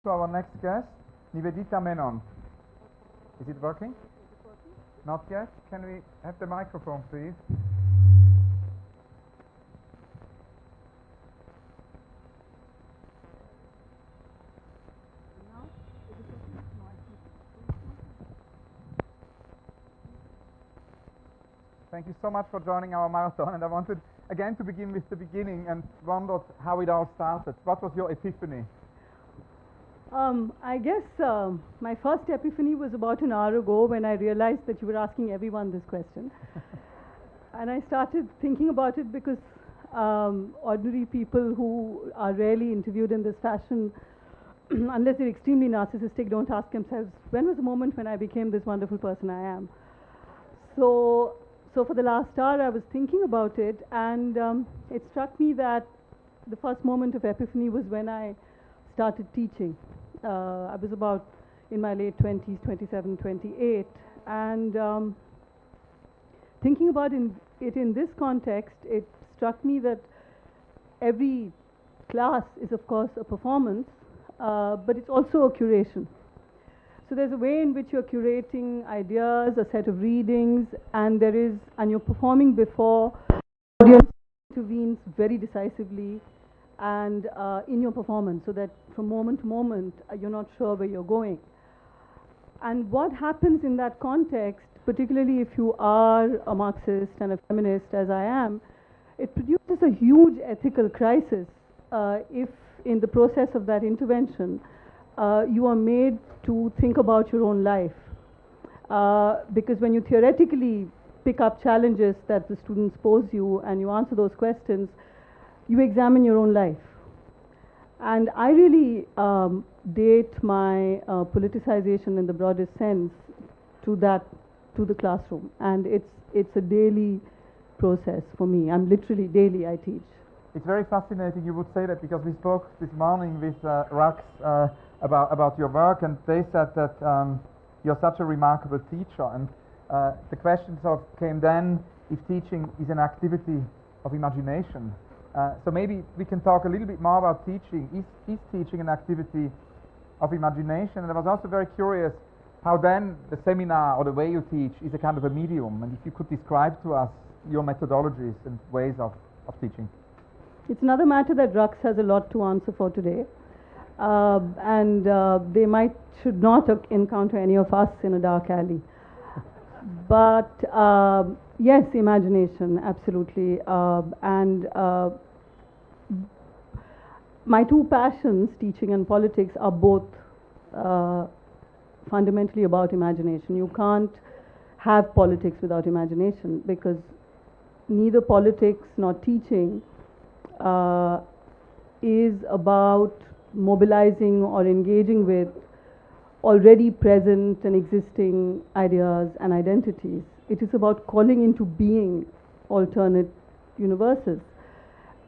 To our next guest, Nivedita Menon. Is it working? Not yet? Can we have the microphone, please? Thank you so much for joining our marathon, and I wanted again to begin with the beginning and wondered how it all started. What was your epiphany? I guess my first epiphany was about an hour ago when I realized that you were asking everyone this question. And I started thinking about it because ordinary people who are rarely interviewed in this fashion, unless they're extremely narcissistic, don't ask themselves, when was the moment when I became this wonderful person I am? So for the last hour I was thinking about it, and it struck me that the first moment of epiphany was when I started teaching. I was about in my late 20s, 27, 28, and thinking about it in this context, it struck me that every class is of course a performance, but it's also a curation. So there's a way in which you're curating ideas, a set of readings, and you're performing before the audience intervenes very decisively and in your performance, so that from moment to moment you're not sure where you're going. And what happens in that context, particularly if you are a Marxist and a feminist as I am, it produces a huge ethical crisis if in the process of that intervention you are made to think about your own life. Because when you theoretically pick up challenges that the students pose you and you answer those questions, you examine your own life. And I really date my politicization in the broadest sense to the classroom, and it's a daily process for me. I'm literally daily I teach. It's very fascinating you would say that, because we spoke this morning with Rax about your work, and they said that you're such a remarkable teacher, and the question sort of came then if teaching is an activity of imagination. So maybe we can talk a little bit more about teaching. Is teaching an activity of imagination? And I was also very curious how then the seminar or the way you teach is a kind of a medium, and if you could describe to us your methodologies and ways of teaching. It's another matter that Rux has a lot to answer for today, and they should not encounter any of us in a dark alley. But yes, imagination, absolutely. And my two passions, teaching and politics, are both fundamentally about imagination. You can't have politics without imagination, because neither politics nor teaching is about mobilizing or engaging with already present and existing ideas and identities. It is about calling into being alternate universes.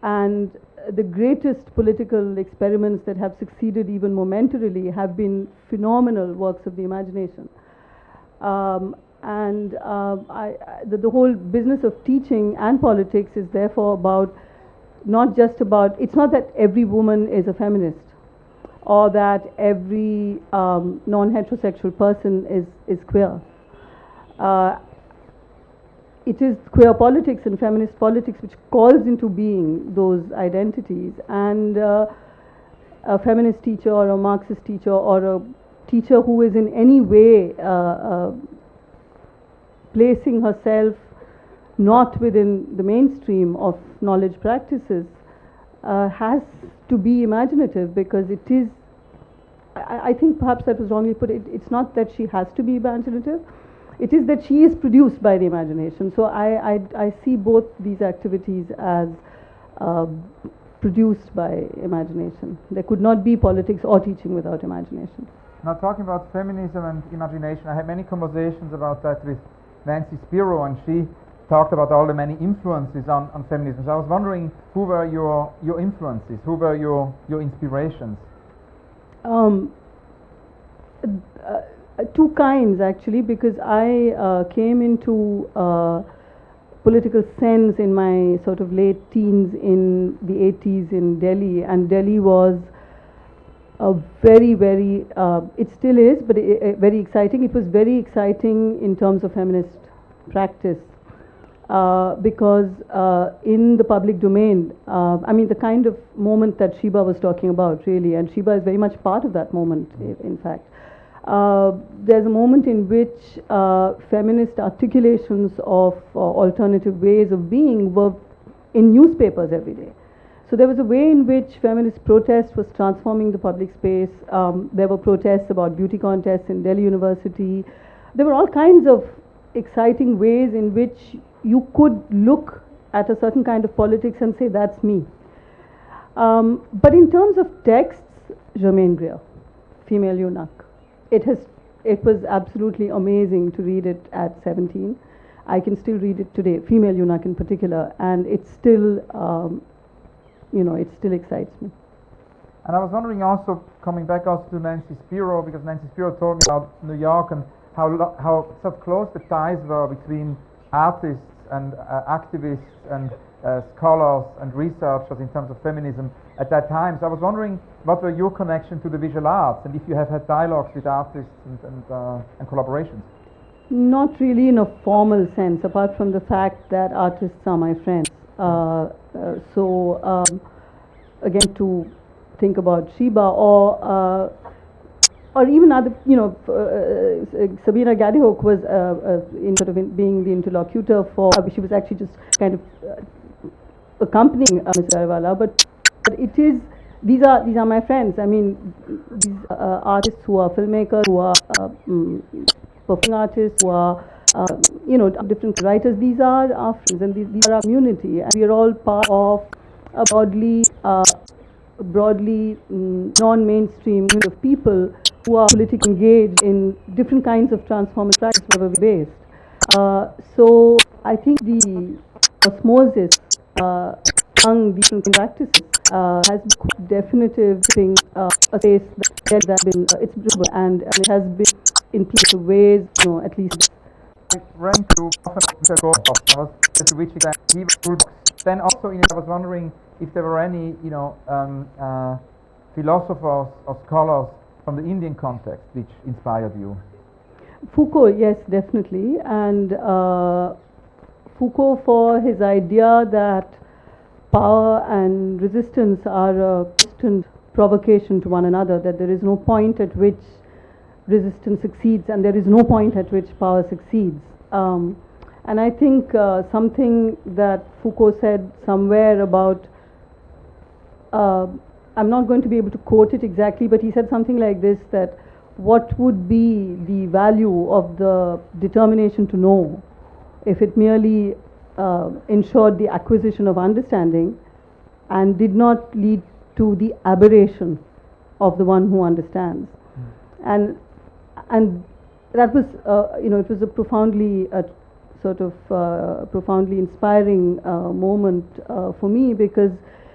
And the greatest political experiments that have succeeded even momentarily have been phenomenal works of the imagination. The whole business of teaching and politics is therefore about it's not that every woman is a feminist, or that every non-heterosexual person is queer. It is queer politics and feminist politics which calls into being those identities, and a feminist teacher or a Marxist teacher or a teacher who is in any way placing herself not within the mainstream of knowledge practices has to be imaginative, because it is, I think perhaps that was wrongly put, it's not that she has to be imaginative, it is that she is produced by the imagination. So I see both these activities as produced by imagination. There could not be politics or teaching without imagination. Now, talking about feminism and imagination, I had many conversations about that with Nancy Spiro, and she talked about all the many influences on feminism. So I was wondering, who were your influences? Who were your inspirations? Two kinds, actually, because I came into political sense in my sort of late teens in the 80s in Delhi, and Delhi was a very, very, it still is, but very exciting. It was very exciting in terms of feminist practice because in the public domain, I mean, the kind of moment that Sheba was talking about, really, and Sheba is very much part of that moment, in fact. There's a moment in which feminist articulations of alternative ways of being were in newspapers every day. So there was a way in which feminist protest was transforming the public space. There were protests about beauty contests in Delhi University. There were all kinds of exciting ways in which you could look at a certain kind of politics and say, that's me. But in terms of texts, Germaine Greer, Female Eunuch. It was absolutely amazing to read it at 17. I can still read it today, Female Eunuch in particular, and it's still, it still excites me. And I was wondering also, coming back also to Nancy Spiro, because Nancy Spiro told me about New York and how sort of close the ties were between artists and activists and scholars and researchers in terms of feminism at that time. So I was wondering, what were your connection to the visual arts, and if you have had dialogues with artists and collaborations? Not really in a formal sense, apart from the fact that artists are my friends. Again, to think about Sheba or even other, Sabina Gadehok was being the interlocutor for. She was actually just kind of accompanying Ms. Garwala, but these are my friends. I mean, these artists who are filmmakers, who are performing artists, who are different writers. These are our friends, and these are our community, and we are all part of a broadly non-mainstream group of people who are politically engaged in different kinds of transformative practice wherever we're based. So I think the osmosis among these different practices has been quite definitive thing, a space that's been it's visible and it has been in place of ways, at least. I ran to Mr. Gorbachev, to which extent he was. Then also, I was wondering if there were any, philosophers or scholars from the Indian context which inspired you. Foucault, yes, definitely, and Foucault for his idea that power and resistance are a constant provocation to one another, that there is no point at which resistance succeeds and there is no point at which power succeeds. And I think something that Foucault said somewhere about, I'm not going to be able to quote it exactly, but he said something like this, that what would be the value of the determination to know if it merely ensured the acquisition of understanding and did not lead to the aberration of the one who understands. And that was, it was a profoundly profoundly inspiring moment for me, because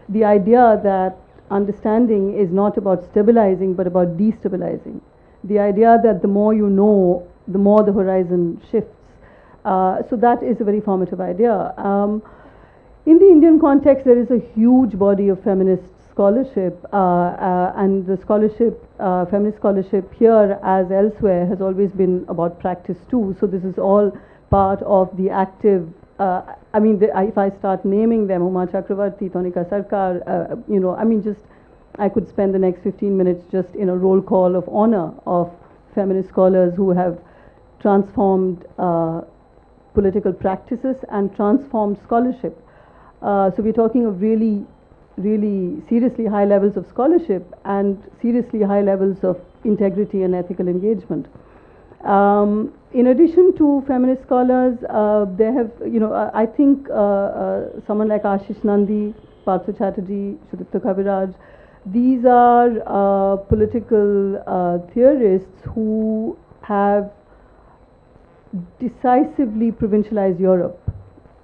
the idea that understanding is not about stabilizing but about destabilizing. The idea that the more you know, the more the horizon shifts. So that is a very formative idea. In the Indian context, there is a huge body of feminist scholarship, and the scholarship, feminist scholarship here as elsewhere, has always been about practice too. So this is all part of the active. If I start naming them, Uma Chakravarti, Tonika Sarkar, I could spend the next 15 minutes just in a roll call of honor of feminist scholars who have transformed political practices and transformed scholarship. So we're talking of really, really seriously high levels of scholarship and seriously high levels of integrity and ethical engagement. In addition to feminist scholars, there have, I think someone like Ashish Nandi, Partha Chatterjee, Sudipta Kaviraj, these are political theorists who have decisively provincialized Europe,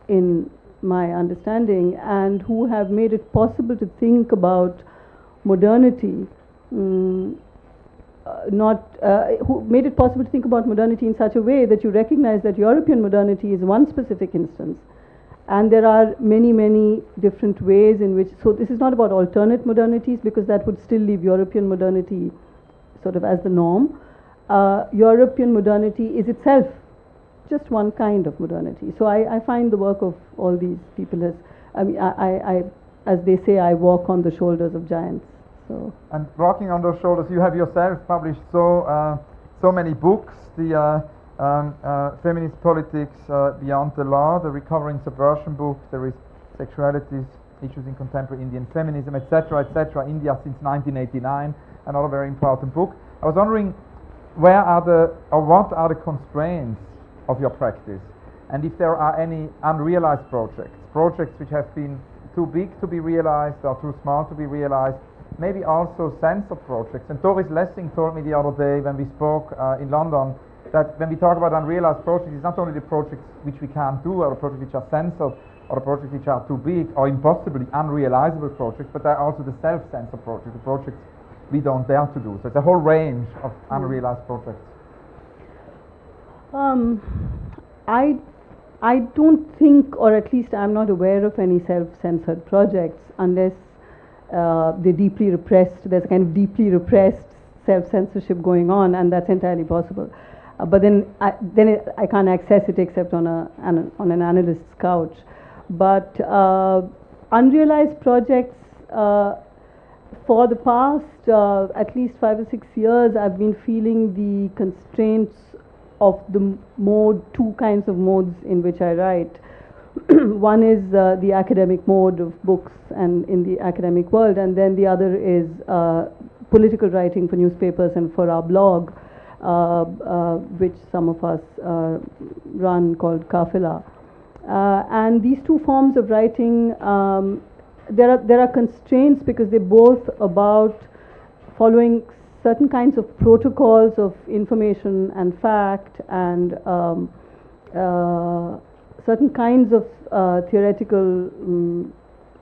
in my understanding, and who have made it possible to think about modernity, who made it possible to think about modernity in such a way that you recognize that European modernity is one specific instance, And there are many, many different ways in which, so this is not about alternate modernities, because that would still leave European modernity sort of as the norm. European modernity is itself just one kind of modernity. So I find the work of all these people as, I mean, as they say, I walk on the shoulders of giants. So. And walking on those shoulders, you have yourself published so many books. The Feminist Politics Beyond the Law, the Recovering Subversion book, there is Sexualities, Issues in Contemporary Indian Feminism, etc., etc., India since 1989, another very important book. I was wondering, what are the constraints of your practice, and if there are any unrealized projects which have been too big to be realized or too small to be realized, maybe also censored projects. And Doris Lessing told me the other day when we spoke in London that when we talk about unrealized projects, it's not only the projects which we can't do, or the projects which are censored, or the projects which are too big or impossibly unrealizable projects, but there are also the self-censored projects, the projects we don't dare to do. So it's a whole range of unrealized projects. I don't think, or at least I'm not aware of any self-censored projects unless they're deeply repressed. There's a kind of deeply repressed self-censorship going on, and that's entirely possible. But then I can't access it except on an analyst's couch. But unrealized projects, for the past at least 5 or 6 years, I've been feeling the constraints of the two kinds of modes in which I write. One is the academic mode of books and in the academic world, and then the other is political writing for newspapers and for our blog, which some of us run, called Kafila. And these two forms of writing, there are constraints because they're both about following certain kinds of protocols of information and fact, and certain kinds of theoretical,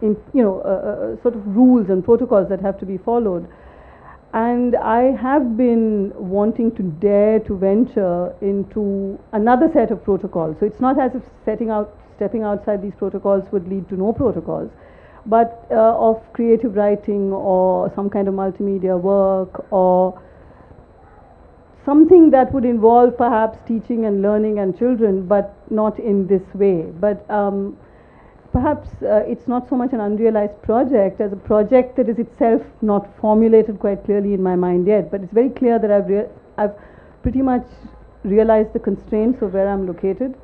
sort of rules and protocols that have to be followed. And I have been wanting to dare to venture into another set of protocols. So it's not as if stepping outside these protocols would lead to no protocols, but of creative writing or some kind of multimedia work, or something that would involve perhaps teaching and learning and children, but not in this way. But perhaps it's not so much an unrealized project as a project that is itself not formulated quite clearly in my mind yet. But it's very clear that I've pretty much realized the constraints of where I'm located,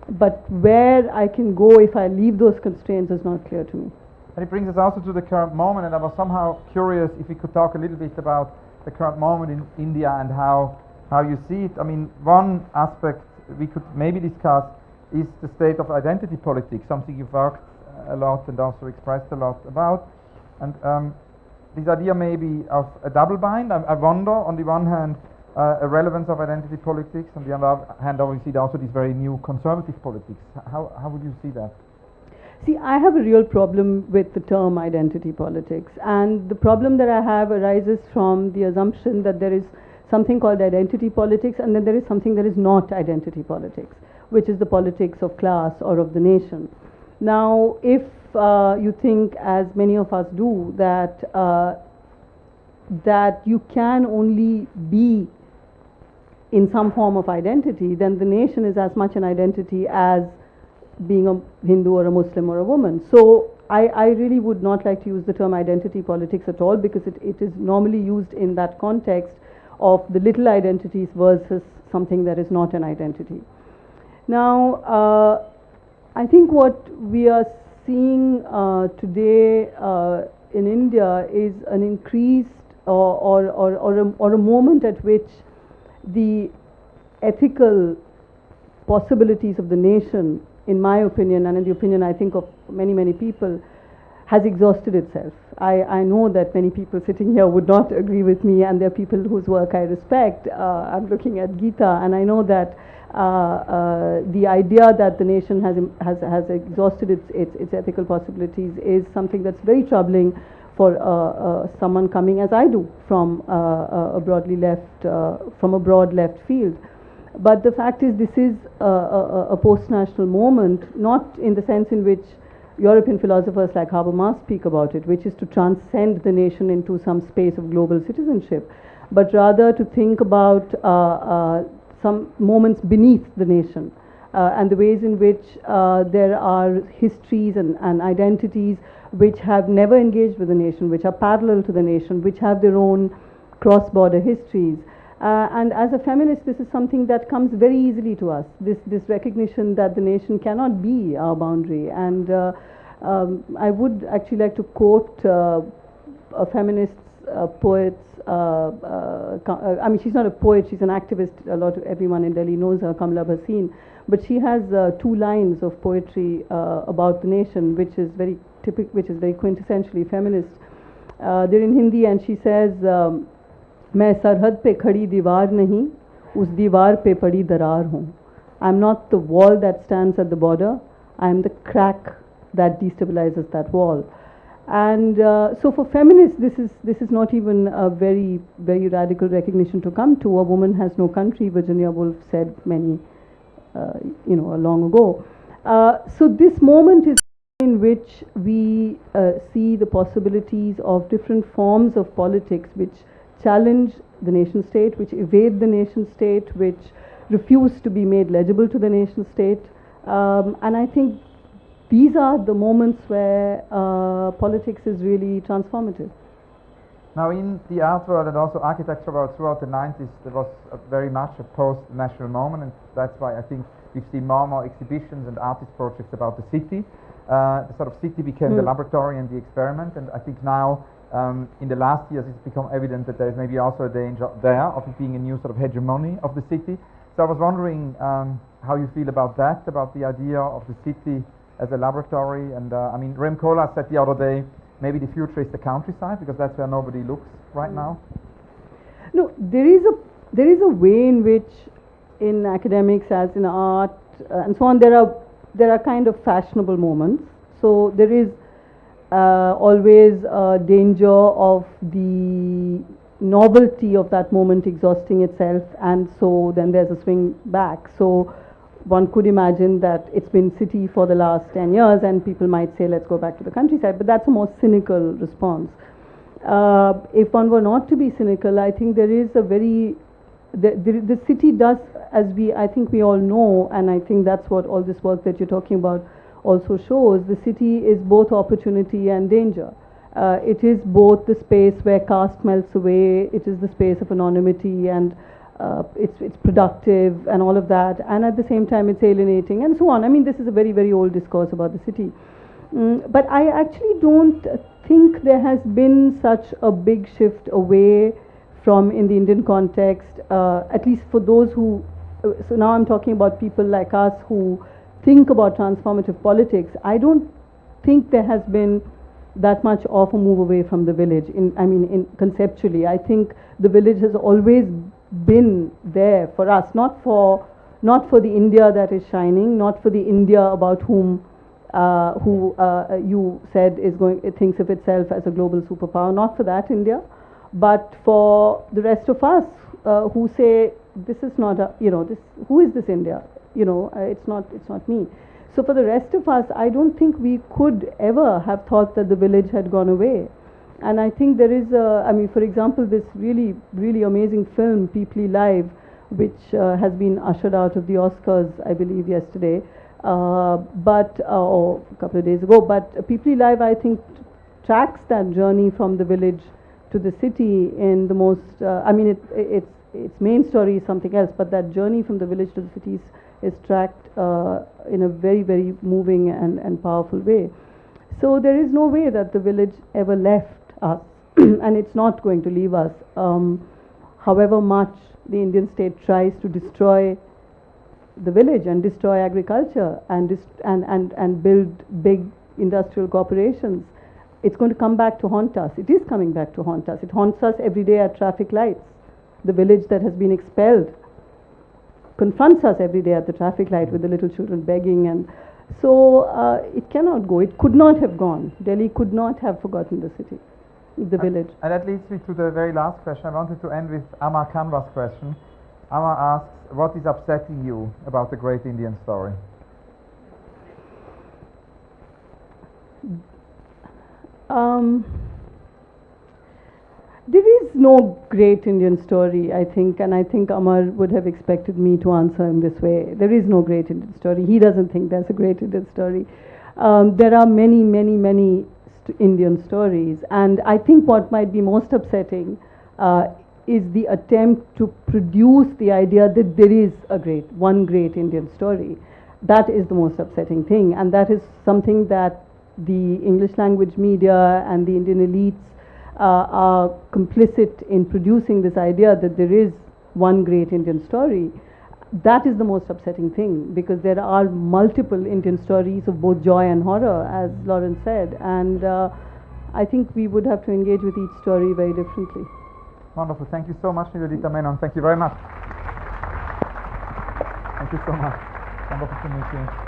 but where I can go if I leave those constraints is not clear to me. And it brings us also to the current moment, and I was somehow curious if we could talk a little bit about the current moment in India and how you see it. I mean, one aspect we could maybe discuss is the state of identity politics, something you've worked a lot and also expressed a lot about. And this idea maybe of a double bind, I wonder, on the one hand, a relevance of identity politics, on the other hand, obviously, also this very new conservative politics. How would you see that? See, I have a real problem with the term identity politics, and the problem that I have arises from the assumption that there is something called identity politics, and then there is something that is not identity politics, which is the politics of class or of the nation. Now, if you think, as many of us do, that you can only be in some form of identity, then the nation is as much an identity as being a Hindu or a Muslim or a woman. So I really would not like to use the term identity politics at all, because it is normally used in that context of the little identities versus something that is not an identity. Now, I think what we are seeing today in India is an increased or a moment at which the ethical possibilities of the nation, in my opinion, and in the opinion I think of many, many people, has exhausted itself. I know that many people sitting here would not agree with me, and there are people whose work I respect. I'm looking at Gita, and I know that the idea that the nation has exhausted its ethical possibilities is something that's very troubling for someone coming, as I do, from a broad left field. But the fact is, this is a post-national moment, not in the sense in which European philosophers like Habermas speak about it, which is to transcend the nation into some space of global citizenship, but rather to think about some moments beneath the nation, and the ways in which there are histories and identities which have never engaged with the nation, which are parallel to the nation, which have their own cross-border histories. And as a feminist, this is something that comes very easily to us, this recognition that the nation cannot be our boundary. And I would actually like to quote a feminist poet. I mean, she's not a poet, she's an activist. Everyone in Delhi knows her, Kamala Bhasin. But she has 2 lines of poetry about the nation, which is very quintessentially feminist. They're in Hindi, and she says, मैं सरहद पे खड़ी दीवार नहीं, उस दीवार पे पड़ी दरार हूँ. I'm not the wall that stands at the border, I am the crack that destabilizes that wall. And so for feminists, this is not even a very, very radical recognition to come to. A woman has no country, Virginia Woolf said long ago. So this moment is in which we see the possibilities of different forms of politics which challenge the nation state, which evade the nation state, which refuse to be made legible to the nation state. And I think these are the moments where politics is really transformative. Now, in the art world and also architecture world throughout the 90s, there was very much a post-national moment, and that's why I think we've seen more and more exhibitions and artist projects about the city. The sort of city became the laboratory and the experiment, and I think now in the last years it's become evident that there is maybe also a danger there of it being a new sort of hegemony of the city. So I was wondering how you feel about that, about the idea of the city as a laboratory. And I mean, Rem Koolhaas said the other day, maybe the future is the countryside, because that's where nobody looks right now. No, there is a way in which, in academics as in art and so on, there are kind of fashionable moments. So there is always a danger of the novelty of that moment exhausting itself, and so then there's a swing back. So one could imagine that it's been city for the last 10 years and people might say let's go back to the countryside, but that's a more cynical response. If one were not to be cynical, I think there is a very the city does, as I think we all know, and I think that's what all this work that you're talking about also shows, the city is both opportunity and danger. It is both the space where caste melts away, it is the space of anonymity, and it's productive and all of that, and at the same time it's alienating and so on. I mean, this is a very, very old discourse about the city. But I actually don't think there has been such a big shift away from, in the Indian context, at least for those who, so now I'm talking about people like us who think about transformative politics. I don't think there has been that much of a move away from the village. Conceptually, I think the village has always been there for us, not for the India that is shining, not for the India about whom you said it thinks of itself as a global superpower, not for that India, but for the rest of us who say this is not who is this India? It's not me. So for the rest of us, I don't think we could ever have thought that the village had gone away. And I think there is for example, this really, really amazing film, Peoply Live, which has been ushered out of the Oscars, I believe, yesterday, or a couple of days ago. But Peoply Live, I think, tracks that journey from the village to the city in the most, its main story is something else, but that journey from the village to the city is tracked in a very, very moving and powerful way. So there is no way that the village ever left us, and it's not going to leave us. However much the Indian state tries to destroy the village and destroy agriculture and build big industrial corporations, it's going to come back to haunt us. It is coming back to haunt us. It haunts us every day at traffic lights. The village that has been expelled confronts us every day at the traffic light with the little children begging, and so it cannot go. It could not have gone. Delhi could not have forgotten the city, the village. And that leads me to the very last question. I wanted to end with Amar Kanwa's question. Amar asks, what is upsetting you about the great Indian story? There is no great Indian story, I think, and I think Amar would have expected me to answer in this way. There is no great Indian story. He doesn't think there's a great Indian story. There are many, many, many Indian stories, and I think what might be most upsetting is the attempt to produce the idea that there is one great Indian story. That is the most upsetting thing, and that is something that the English language media and the Indian elites are complicit in producing this idea that there is one great Indian story. That is the most upsetting thing, because there are multiple Indian stories of both joy and horror, as Lawrence said, and I think we would have to engage with each story very differently. Wonderful. Thank you so much, Nivedita, Menon. Thank you very much. Thank you so much. Wonderful to meet you.